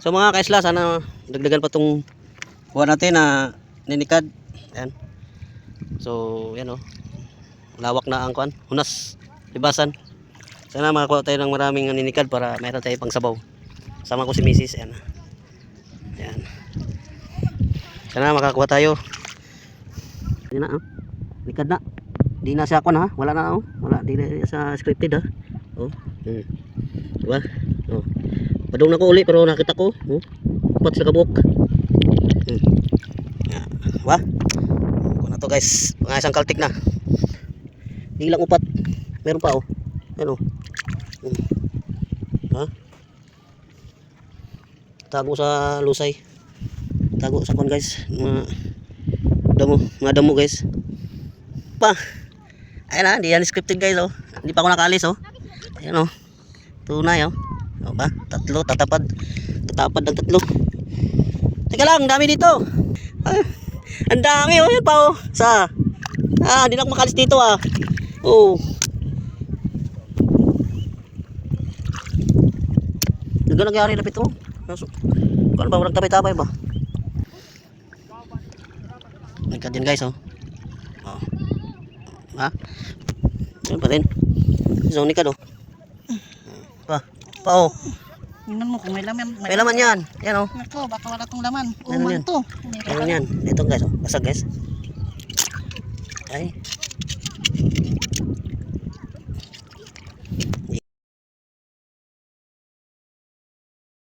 So mga kaisla, sana dagdagan pa tong kuha natin na ninikad. Ayan. So yan o. Lawak na ang kuan. Hunas. Libasan. Sana makakuha tayo ng maraming ninikad para mayroon tayo pang sabaw. Sama ko si Mrs. Ayan. Ayan. Sana makakuha tayo. Ayan na. Nikad na. Di na siya kuan ha. Wala na oh. Wala. Di na sa scripted ha. Oh. Diba? Oh. Padung na ko uli pero nakita ko. Oh. Upat sa kabuk. Diba? Kuha na to guys. Mga isang kaltik na. Di lang upat. Meron pa oh. Ayan oh. Ha? Tago sa lusay. Tago sa kuan guys. Mga damo guys. Pa. Ayan na, di yan scripted guys oh. Hindi pa ako nakaalis oh. Ayan oh. Tunay oh. O ba? Tatlo, tatapad. Tatapad ng tatlo. Teka lang, dami dito. Ah, ang dami oh, yan pa oh. Hindi na ako makalis dito ah. Oh. Nagano nangyari na pito? Ano ba, walang tapay-tapay ba? Nagkad yan guys oh. Oh. Ha? Yan pa rin. Isang nikad oh. Pa oh. Tingnan mo kung may laman. May laman yan. Yan oh. Nako, baka wala tong laman. Meron yan. To. Meron yan. Ito guys oh. Basag guys. Ay.